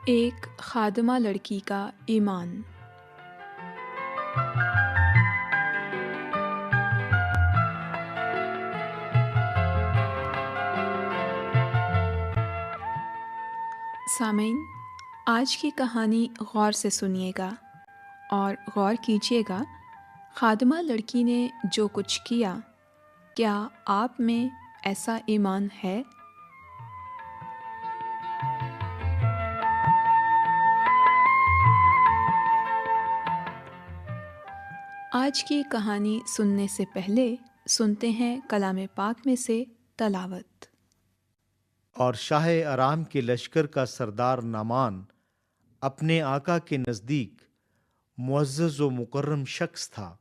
ایک خادمہ لڑکی کا ایمان۔ سامعین، آج کی کہانی غور سے سنیے گا اور غور کیجیے گا، خادمہ لڑکی نے جو کچھ کیا، کیا آپ میں ایسا ایمان ہے؟ آج کی کہانی سننے سے پہلے سنتے ہیں کلام پاک میں سے تلاوت۔ اور شاہ ارام کے لشکر کا سردار نعمان اپنے آقا کے نزدیک معزز و مکرم شخص تھا،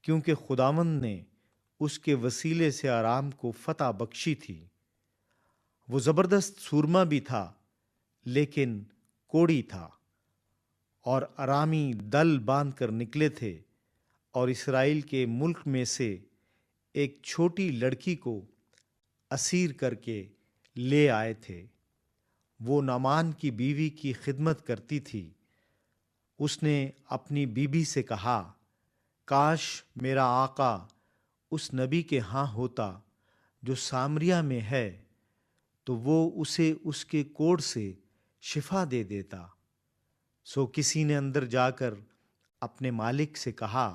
کیونکہ خداوند نے اس کے وسیلے سے ارام کو فتح بخشی تھی۔ وہ زبردست سورما بھی تھا، لیکن کوڑی تھا، اور ارامی دل باندھ کر نکلے تھے اور اسرائیل کے ملک میں سے ایک چھوٹی لڑکی کو اسیر کر کے لے آئے تھے۔ وہ نعمان کی بیوی کی خدمت کرتی تھی۔ اس نے اپنی بیوی سے کہا، کاش میرا آقا اس نبی کے ہاں ہوتا جو سامریہ میں ہے، تو وہ اسے اس کے کوڑ سے شفا دے دیتا۔ سو کسی نے اندر جا کر اپنے مالک سے کہا،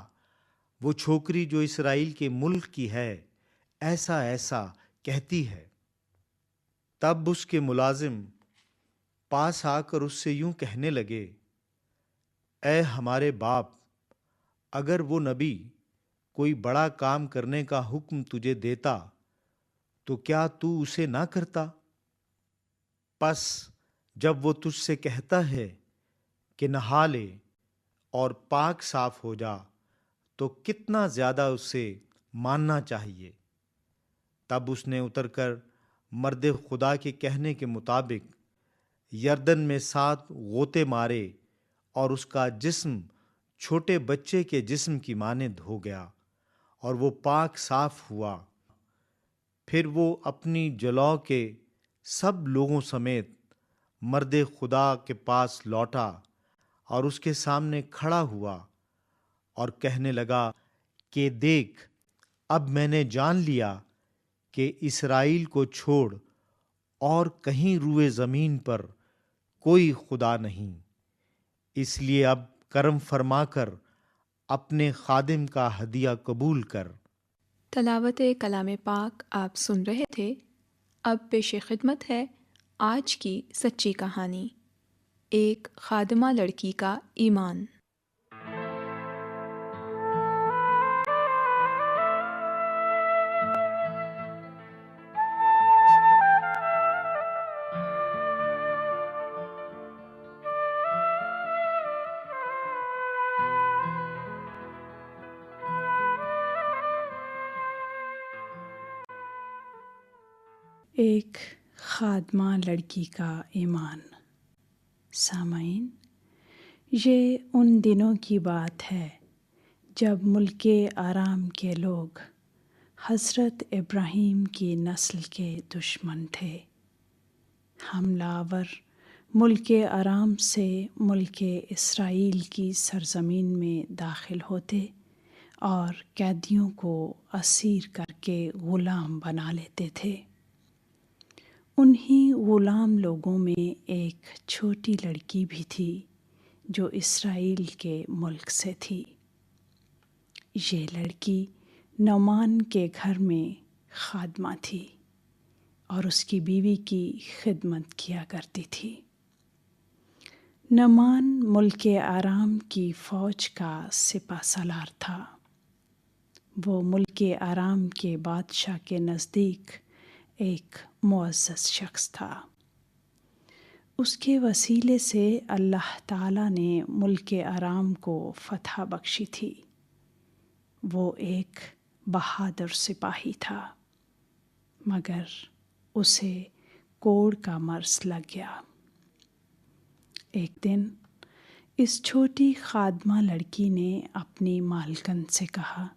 وہ چھوکری جو اسرائیل کے ملک کی ہے ایسا ایسا کہتی ہے۔ تب اس کے ملازم پاس آ کر اس سے یوں کہنے لگے، اے ہمارے باپ، اگر وہ نبی کوئی بڑا کام کرنے کا حکم تجھے دیتا تو کیا تو اسے نہ کرتا؟ پس جب وہ تجھ سے کہتا ہے کہ نہا لے اور پاک صاف ہو جا، تو کتنا زیادہ اسے ماننا چاہیے۔ تب اس نے اتر کر مرد خدا کے کہنے کے مطابق یردن میں 7 غوطے مارے، اور اس کا جسم چھوٹے بچے کے جسم کی مانند ہو گیا، اور وہ پاک صاف ہوا۔ پھر وہ اپنی جلو کے سب لوگوں سمیت مرد خدا کے پاس لوٹا اور اس کے سامنے کھڑا ہوا اور کہنے لگا کہ دیکھ، اب میں نے جان لیا کہ اسرائیل کو چھوڑ اور کہیں روئے زمین پر کوئی خدا نہیں، اس لیے اب کرم فرما کر اپنے خادم کا ہدیہ قبول کر۔ تلاوت کلام پاک آپ سن رہے تھے۔ اب پیش خدمت ہے آج کی سچی کہانی، ایک خادمہ لڑکی کا ایمان۔ ایک خادمہ لڑکی کا ایمان۔ سامعین، یہ ان دنوں کی بات ہے جب ملک آرام کے لوگ حضرت ابراہیم کی نسل کے دشمن تھے۔ حملہ آور ملک آرام سے ملک اسرائیل کی سرزمین میں داخل ہوتے اور قیدیوں کو اسیر کر کے غلام بنا لیتے تھے۔ انہی غلام لوگوں میں ایک چھوٹی لڑکی بھی تھی جو اسرائیل کے ملک سے تھی۔ یہ لڑکی نعمان کے گھر میں خادمہ تھی اور اس کی بیوی کی خدمت کیا کرتی تھی۔ نعمان ملک آرام کی فوج کا سپہ سالار تھا۔ وہ ملک آرام کے بادشاہ کے نزدیک ایک معزز شخص تھا۔ اس کے وسیلے سے اللہ تعالیٰ نے ملک آرام کو فتح بخشی تھی۔ وہ ایک بہادر سپاہی تھا، مگر اسے کوڑ کا مرض لگ گیا۔ ایک دن اس چھوٹی خادمہ لڑکی نے اپنی مالکن سے کہا،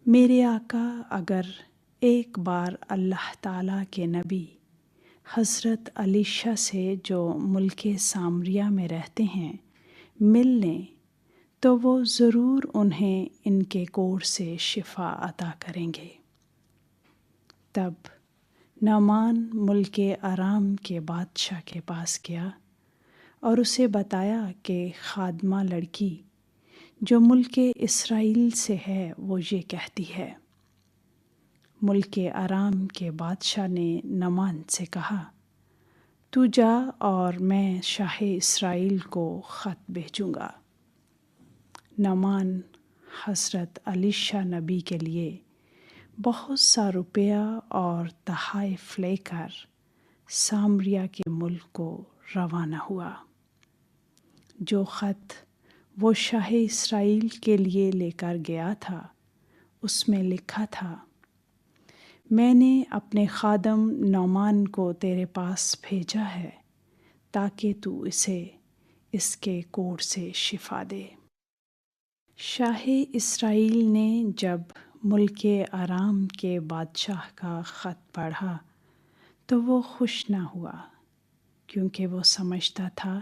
میرے آقا اگر ایک بار اللہ تعالیٰ کے نبی حضرت علیشہ سے جو ملک سامریہ میں رہتے ہیں مل لیں تو وہ ضرور انہیں ان کے کوڑ سے شفا عطا کریں گے۔ تب نعمان ملک ارام کے بادشاہ کے پاس گیا اور اسے بتایا کہ خادمہ لڑکی جو ملک اسرائیل سے ہے وہ یہ کہتی ہے۔ ملک ارام کے بادشاہ نے نعمان سے کہا، تو جا اور میں شاہ اسرائیل کو خط بھیجوں گا۔ نعمان حضرت علیشہ نبی کے لیے بہت سا روپیہ اور تحائف لے کر سامریہ کے ملک کو روانہ ہوا۔ جو خط وہ شاہ اسرائیل کے لیے لے کر گیا تھا اس میں لکھا تھا، میں نے اپنے خادم نعمان کو تیرے پاس بھیجا ہے تاکہ تو اسے اس کے کوڑ سے شفا دے۔ شاہ اسرائیل نے جب ملک ارام کے بادشاہ کا خط پڑھا تو وہ خوش نہ ہوا، کیونکہ وہ سمجھتا تھا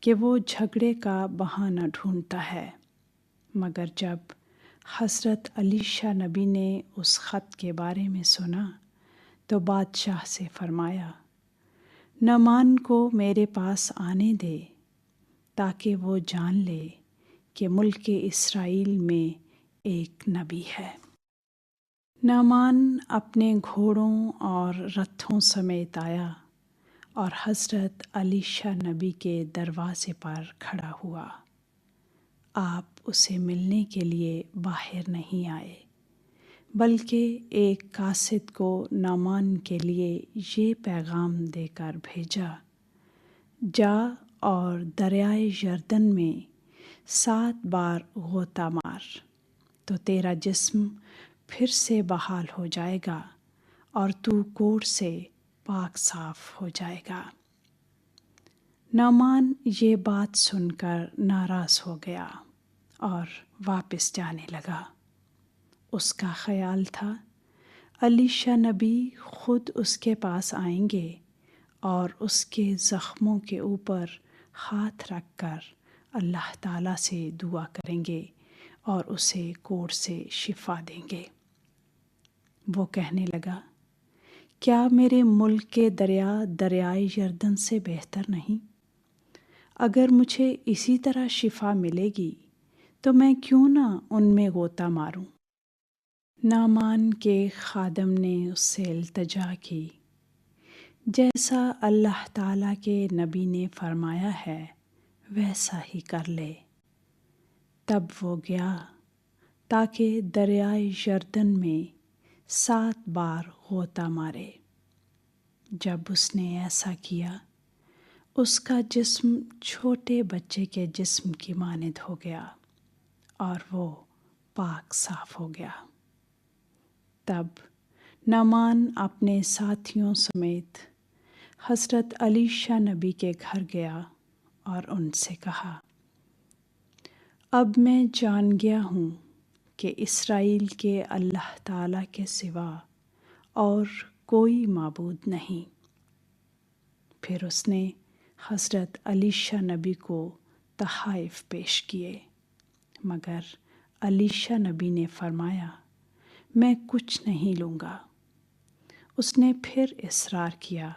کہ وہ جھگڑے کا بہانہ ڈھونڈتا ہے۔ مگر جب حضرت علیشہ نبی نے اس خط کے بارے میں سنا تو بادشاہ سے فرمایا، نعمان کو میرے پاس آنے دے تاکہ وہ جان لے کہ ملک اسرائیل میں ایک نبی ہے۔ نعمان اپنے گھوڑوں اور رتھوں سمیت آیا اور حضرت علیشہ نبی کے دروازے پر کھڑا ہوا۔ آپ اسے ملنے کے لیے باہر نہیں آئے، بلکہ ایک قاصد کو نعمان کے لیے یہ پیغام دے کر بھیجا، جا اور دریائے یردن میں 7 بار غوطہ مار تو تیرا جسم پھر سے بحال ہو جائے گا اور تو کوڑ سے پاک صاف ہو جائے گا۔ نعمان یہ بات سن کر ناراض ہو گیا اور واپس جانے لگا۔ اس کا خیال تھا علیشہ نبی خود اس کے پاس آئیں گے اور اس کے زخموں کے اوپر ہاتھ رکھ کر اللہ تعالیٰ سے دعا کریں گے اور اسے کوڑ سے شفا دیں گے۔ وہ کہنے لگا، کیا میرے ملک کے دریا دریائے یردن سے بہتر نہیں؟ اگر مجھے اسی طرح شفا ملے گی تو میں کیوں نہ ان میں غوطہ ماروں؟ نعمان کے خادم نے اس سے التجا کی، جیسا اللہ تعالیٰ کے نبی نے فرمایا ہے ویسا ہی کر لے۔ تب وہ گیا تاکہ دریائے یردن میں 7 بار غوطہ مارے۔ جب اس نے ایسا کیا اس کا جسم چھوٹے بچے کے جسم کی مانند ہو گیا اور وہ پاک صاف ہو گیا۔ تب نعمان اپنے ساتھیوں سمیت حضرت علیشہ نبی کے گھر گیا اور ان سے کہا، اب میں جان گیا ہوں کہ اسرائیل کے اللہ تعالیٰ کے سوا اور کوئی معبود نہیں۔ پھر اس نے حضرت علیشہ نبی کو تحائف پیش کیے، مگر علیشہ نبی نے فرمایا، میں کچھ نہیں لوں گا۔ اس نے پھر اصرار کیا،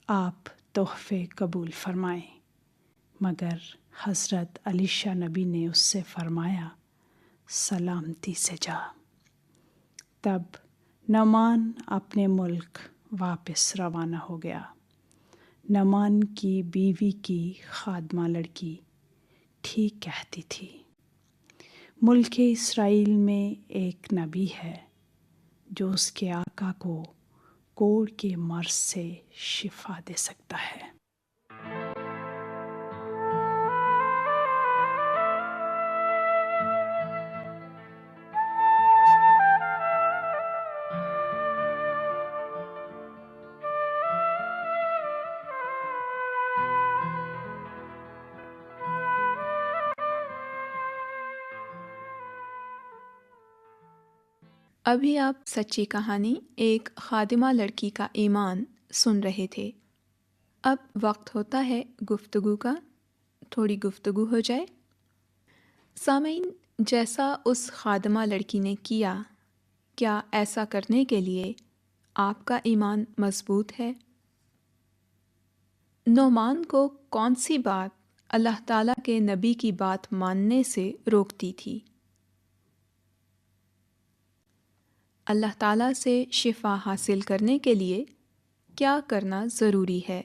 آپ تحفے قبول فرمائیں، مگر حضرت علیشہ نبی نے اس سے فرمایا، سلامتی سے جا۔ تب نعمان اپنے ملک واپس روانہ ہو گیا۔ نعمان کی بیوی کی خادمہ لڑکی ٹھیک کہتی تھی، ملک اسرائیل میں ایک نبی ہے جو اس کے آقا کو کوڑ کے مرض سے شفا دے سکتا ہے۔ ابھی آپ سچی کہانی ایک خادمہ لڑکی کا ایمان سن رہے تھے۔ اب وقت ہوتا ہے گفتگو کا، تھوڑی گفتگو ہو جائے۔ سامعین، جیسا اس خادمہ لڑکی نے کیا ایسا کرنے کے لیے آپ کا ایمان مضبوط ہے؟ نعمان کو کون سی بات اللہ تعالیٰ کے نبی کی بات ماننے سے روکتی تھی؟ اللہ تعالیٰ سے شفا حاصل کرنے کے لیے کیا کرنا ضروری ہے؟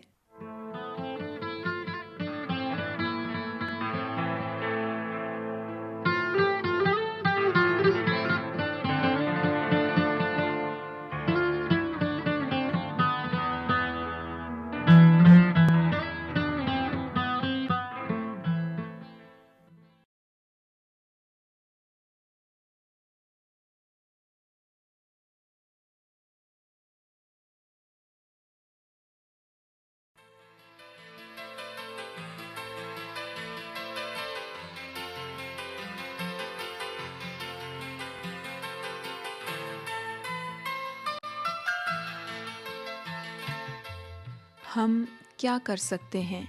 ہم کیا کر سکتے ہیں؟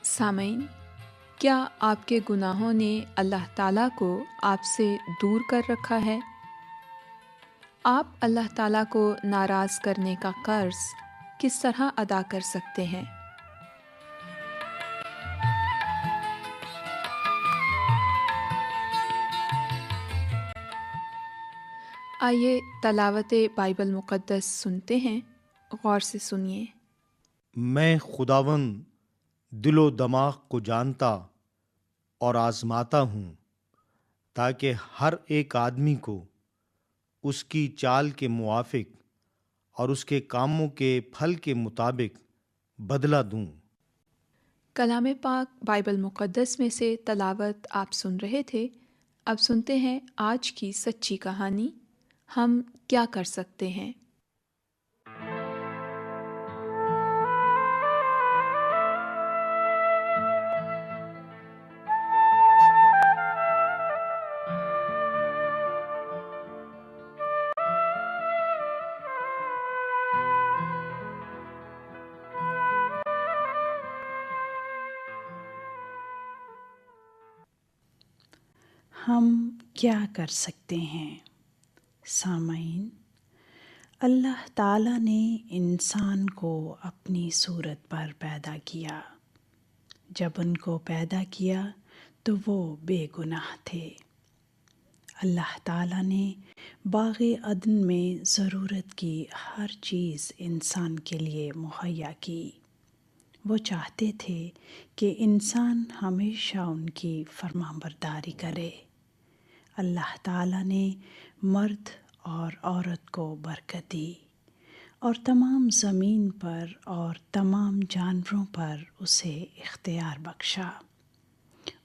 سامعین، کیا آپ کے گناہوں نے اللہ تعالیٰ کو آپ سے دور کر رکھا ہے؟ آپ اللہ تعالیٰ کو ناراض کرنے کا قرض کس طرح ادا کر سکتے ہیں؟ آئیے تلاوت بائبل مقدس سنتے ہیں، غور سے سنیے۔ میں خداوند دل و دماغ کو جانتا اور آزماتا ہوں، تاکہ ہر ایک آدمی کو اس کی چال کے موافق اور اس کے کاموں کے پھل کے مطابق بدلہ دوں۔ کلام پاک بائبل مقدس میں سے تلاوت آپ سن رہے تھے۔ اب سنتے ہیں آج کی سچی کہانی، ہم کیا کر سکتے ہیں۔ ہم کیا کر سکتے ہیں؟ سامعین، اللہ تعالیٰ نے انسان کو اپنی صورت پر پیدا کیا۔ جب ان کو پیدا کیا تو وہ بے گناہ تھے۔ اللہ تعالیٰ نے باغ عدن میں ضرورت کی ہر چیز انسان کے لیے مہیا کی۔ وہ چاہتے تھے کہ انسان ہمیشہ ان کی فرمانبرداری کرے۔ اللہ تعالیٰ نے مرد اور عورت کو برکت دی اور تمام زمین پر اور تمام جانوروں پر اسے اختیار بخشا۔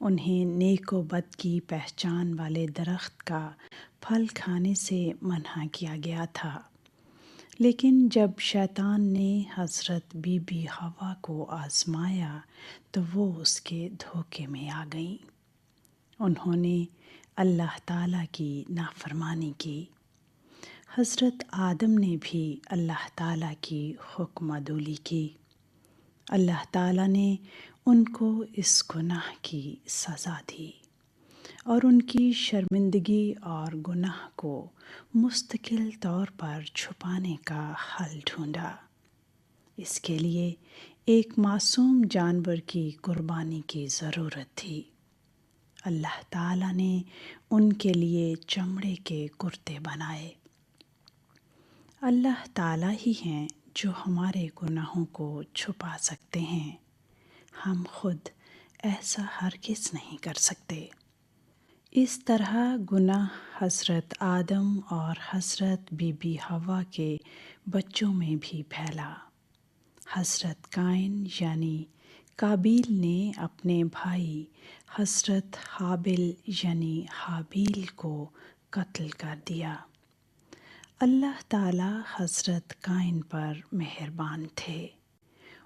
انہیں نیک و بد کی پہچان والے درخت کا پھل کھانے سے منع کیا گیا تھا، لیکن جب شیطان نے حضرت بی بی حوا کو آزمایا تو وہ اس کے دھوکے میں آ گئیں۔ انہوں نے اللہ تعالیٰ کی نافرمانی کی۔ حضرت آدم نے بھی اللہ تعالیٰ کی حکم عدولی کی۔ اللہ تعالیٰ نے ان کو اس گناہ کی سزا دی اور ان کی شرمندگی اور گناہ کو مستقل طور پر چھپانے کا حل ڈھونڈا۔ اس کے لیے ایک معصوم جانور کی قربانی کی ضرورت تھی۔ اللہ تعالیٰ نے ان کے لیے چمڑے کے کرتے بنائے۔ اللہ تعالیٰ ہی ہیں جو ہمارے گناہوں کو چھپا سکتے ہیں، ہم خود ایسا ہرگز نہیں کر سکتے۔ اس طرح گناہ حضرت آدم اور حضرت بی بی حوا کے بچوں میں بھی پھیلا۔ حضرت قائن یعنی قابیل نے اپنے بھائی حضرت حابل یعنی حابیل کو قتل کر دیا۔ اللہ تعالیٰ حضرت قائن پر مہربان تھے۔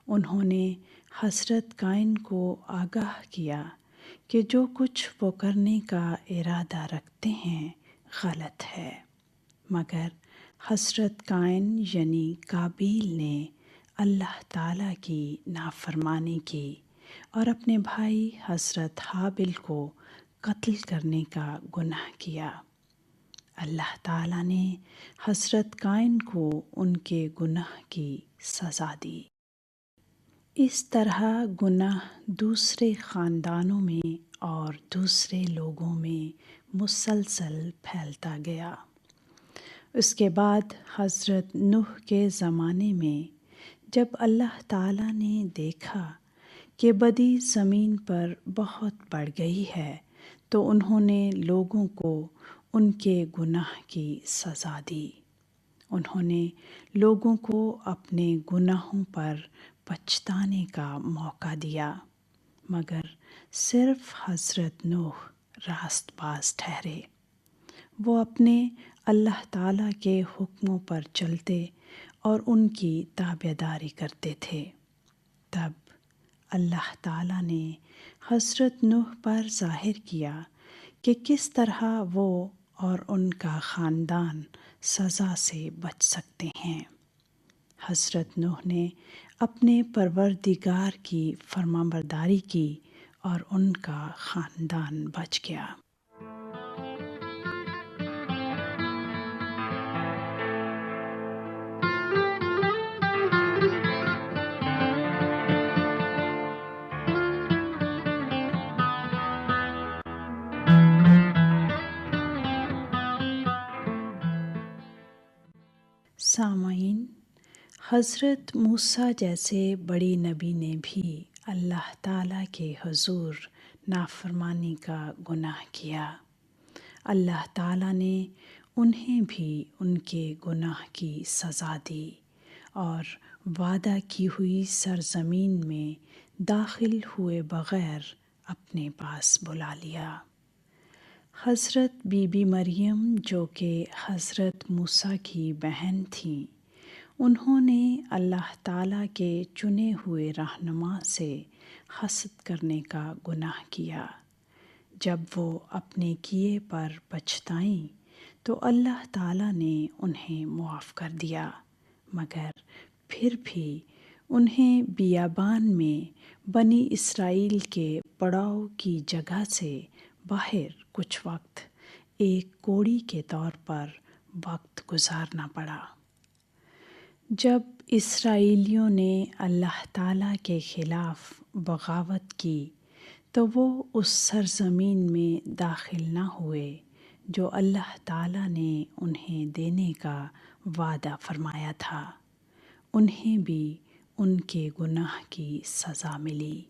انہوں نے حضرت قائن کو آگاہ کیا کہ جو کچھ وہ کرنے کا ارادہ رکھتے ہیں غلط ہے، مگر حضرت قائن یعنی قابیل نے اللہ تعالیٰ کی نافرمانی کی اور اپنے بھائی حضرت حابل کو قتل کرنے کا گناہ کیا۔ اللہ تعالیٰ نے حضرت قائن کو ان کے گناہ کی سزا دی۔ اس طرح گناہ دوسرے خاندانوں میں اور دوسرے لوگوں میں مسلسل پھیلتا گیا۔ اس کے بعد حضرت نوح کے زمانے میں جب اللہ تعالیٰ نے دیکھا کہ بدی زمین پر بہت بڑھ گئی ہے تو انہوں نے لوگوں کو ان کے گناہ کی سزا دی۔ انہوں نے لوگوں کو اپنے گناہوں پر پچھتانے کا موقع دیا، مگر صرف حضرت نوح راست باز ٹھہرے۔ وہ اپنے اللہ تعالیٰ کے حکموں پر چلتے اور ان کی تابعداری کرتے تھے۔ تب اللہ تعالیٰ نے حضرت نوح پر ظاہر کیا کہ کس طرح وہ اور ان کا خاندان سزا سے بچ سکتے ہیں۔ حضرت نوح نے اپنے پروردگار کی فرمانبرداری کی اور ان کا خاندان بچ گیا۔ سامعین، حضرت موسیٰ جیسے بڑی نبی نے بھی اللہ تعالیٰ کے حضور نافرمانی کا گناہ کیا۔ اللہ تعالیٰ نے انہیں بھی ان کے گناہ کی سزا دی اور وعدہ کی ہوئی سرزمین میں داخل ہوئے بغیر اپنے پاس بلا لیا۔ حضرت بی بی مریم جو کہ حضرت موسیٰ کی بہن تھیں، انہوں نے اللہ تعالیٰ کے چنے ہوئے رہنما سے حسد کرنے کا گناہ کیا۔ جب وہ اپنے کیے پر پچھتائیں تو اللہ تعالیٰ نے انہیں معاف کر دیا، مگر پھر بھی انہیں بیابان میں بنی اسرائیل کے پڑاؤ کی جگہ سے باہر کچھ وقت ایک کوڑی کے طور پر وقت گزارنا پڑا۔ جب اسرائیلیوں نے اللہ تعالیٰ کے خلاف بغاوت کی تو وہ اس سرزمین میں داخل نہ ہوئے جو اللہ تعالیٰ نے انہیں دینے کا وعدہ فرمایا تھا۔ انہیں بھی ان کے گناہ کی سزا ملی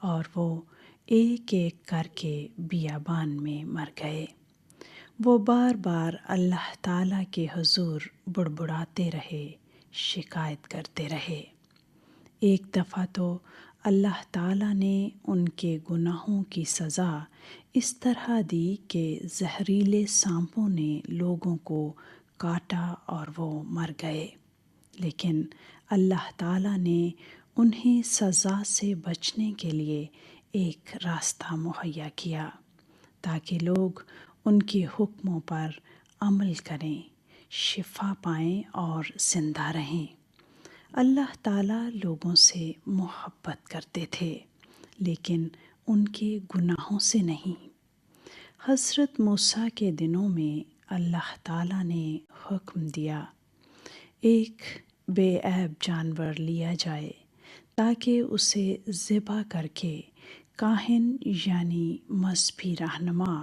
اور وہ ایک ایک کر کے بیابان میں مر گئے۔ وہ بار بار اللہ تعالیٰ کے حضور بڑبڑاتے رہے، شکایت کرتے رہے۔ ایک دفعہ تو اللہ تعالیٰ نے ان کے گناہوں کی سزا اس طرح دی کہ زہریلے سانپوں نے لوگوں کو کاٹا اور وہ مر گئے، لیکن اللہ تعالیٰ نے انہیں سزا سے بچنے کے لیے ایک راستہ مہیا کیا تاکہ لوگ ان کے حکموں پر عمل کریں، شفا پائیں اور زندہ رہیں۔ اللہ تعالیٰ لوگوں سے محبت کرتے تھے لیکن ان کے گناہوں سے نہیں۔ حضرت موسیٰ کے دنوں میں اللہ تعالیٰ نے حکم دیا ایک بے عیب جانور لیا جائے تاکہ اسے ذبح کر کے کاہن یعنی مذہبی رہنما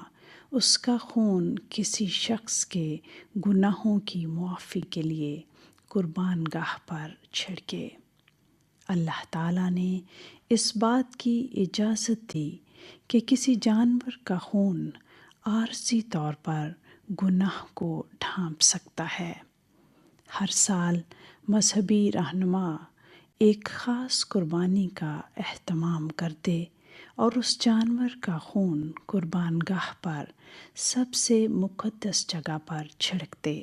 اس کا خون کسی شخص کے گناہوں کی معافی کے لیے قربان گاہ پر چھڑکے۔ اللہ تعالیٰ نے اس بات کی اجازت دی کہ کسی جانور کا خون عارضی طور پر گناہ کو ڈھانپ سکتا ہے۔ ہر سال مذہبی رہنما ایک خاص قربانی کا اہتمام کرتے اور اس جانور کا خون قربان گاہ پر سب سے مقدس جگہ پر چھڑکتے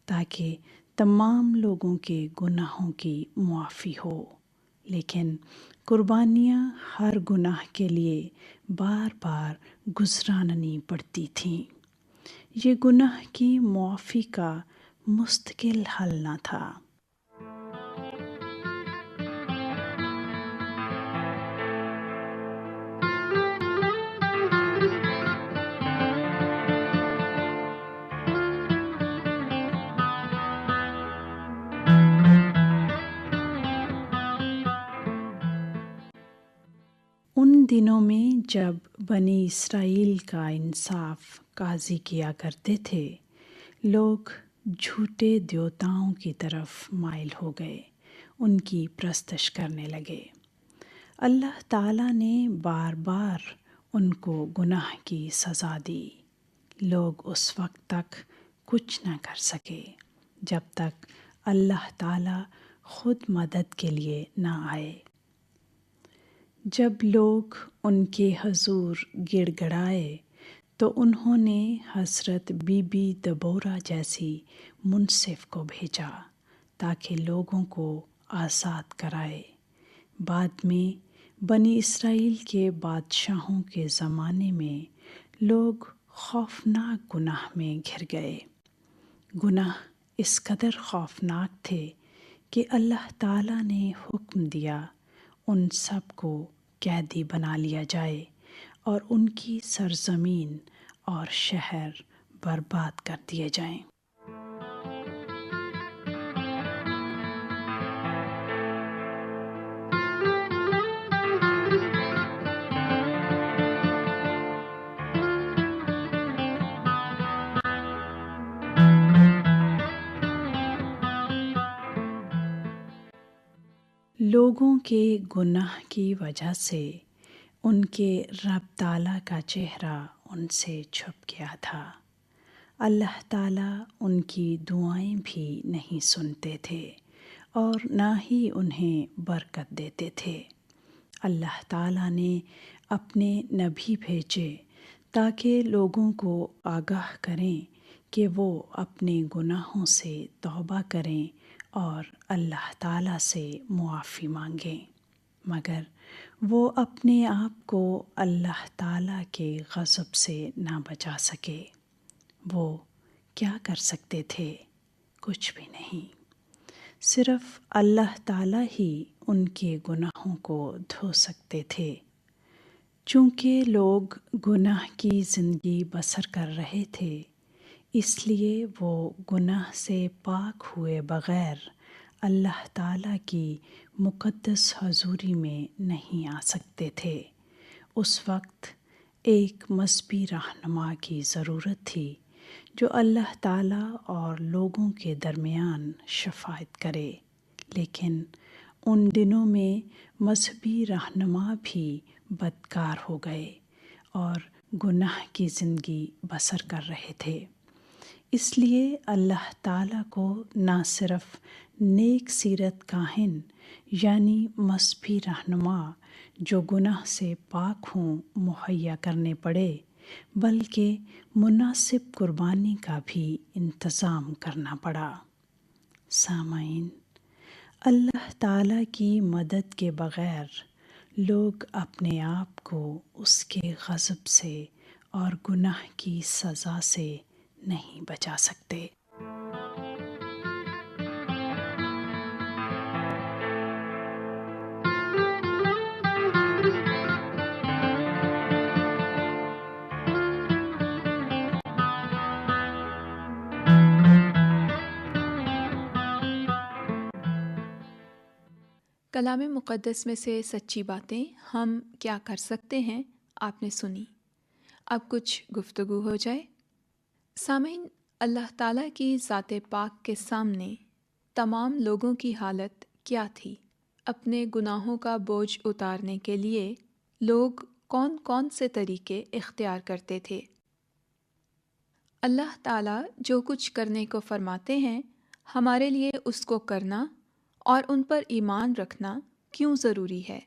تاکہ تمام لوگوں کے گناہوں کی معافی ہو، لیکن قربانیاں ہر گناہ کے لیے بار بار گزرانی پڑتی تھیں۔ یہ گناہ کی معافی کا مستقل حل نہ تھا۔ ان دنوں میں جب بنی اسرائیل کا انصاف قاضی کیا کرتے تھے، لوگ جھوٹے دیوتاؤں کی طرف مائل ہو گئے، ان کی پرستش کرنے لگے۔ اللہ تعالیٰ نے بار بار ان کو گناہ کی سزا دی۔ لوگ اس وقت تک کچھ نہ کر سکے جب تک اللہ تعالیٰ خود مدد کے لیے نہ آئے۔ جب لوگ ان کے حضور گڑ گڑائے تو انہوں نے حضرت بی بی دبورہ جیسی منصف کو بھیجا تاکہ لوگوں کو آزاد کرائے۔ بعد میں بنی اسرائیل کے بادشاہوں کے زمانے میں لوگ خوفناک گناہ میں گھر گئے۔ گناہ اس قدر خوفناک تھے کہ اللہ تعالیٰ نے حکم دیا ان سب کو قیدی بنا لیا جائے اور ان کی سرزمین اور شہر برباد کر دیے جائیں۔ لوگوں کے گناہ کی وجہ سے ان کے رب تعالیٰ کا چہرہ ان سے چھپ گیا تھا۔ اللہ تعالیٰ ان کی دعائیں بھی نہیں سنتے تھے اور نہ ہی انہیں برکت دیتے تھے۔ اللہ تعالیٰ نے اپنے نبی بھیجے تاکہ لوگوں کو آگاہ کریں کہ وہ اپنے گناہوں سے توبہ کریں اور اللہ تعالیٰ سے معافی مانگیں، مگر وہ اپنے آپ کو اللہ تعالیٰ کے غضب سے نہ بچا سکے۔ وہ کیا کر سکتے تھے؟ کچھ بھی نہیں۔ صرف اللہ تعالیٰ ہی ان کے گناہوں کو دھو سکتے تھے۔ چونکہ لوگ گناہ کی زندگی بسر کر رہے تھے، اس لیے وہ گناہ سے پاک ہوئے بغیر اللہ تعالیٰ کی مقدس حضوری میں نہیں آ سکتے تھے۔ اس وقت ایک مذہبی رہنما کی ضرورت تھی جو اللہ تعالیٰ اور لوگوں کے درمیان شفاعت کرے، لیکن ان دنوں میں مذہبی رہنما بھی بدکار ہو گئے اور گناہ کی زندگی بسر کر رہے تھے۔ اس لیے اللہ تعالیٰ کو نہ صرف نیک سیرت کاہن یعنی مذہبی رہنما جو گناہ سے پاک ہوں مہیا کرنے پڑے، بلکہ مناسب قربانی کا بھی انتظام کرنا پڑا۔ سامعین، اللہ تعالیٰ کی مدد کے بغیر لوگ اپنے آپ کو اس کے غضب سے اور گناہ کی سزا سے نہیں بچا سکتے۔ کلام مقدس میں سے سچی باتیں ہم کیا کر سکتے ہیں آپ نے سنی۔ اب کچھ گفتگو ہو جائے۔ سامعین، اللہ تعالیٰ کی ذات پاک کے سامنے تمام لوگوں کی حالت کیا تھی؟ اپنے گناہوں کا بوجھ اتارنے کے لیے لوگ کون کون سے طریقے اختیار کرتے تھے؟ اللہ تعالیٰ جو کچھ کرنے کو فرماتے ہیں، ہمارے لیے اس کو کرنا اور ان پر ایمان رکھنا کیوں ضروری ہے؟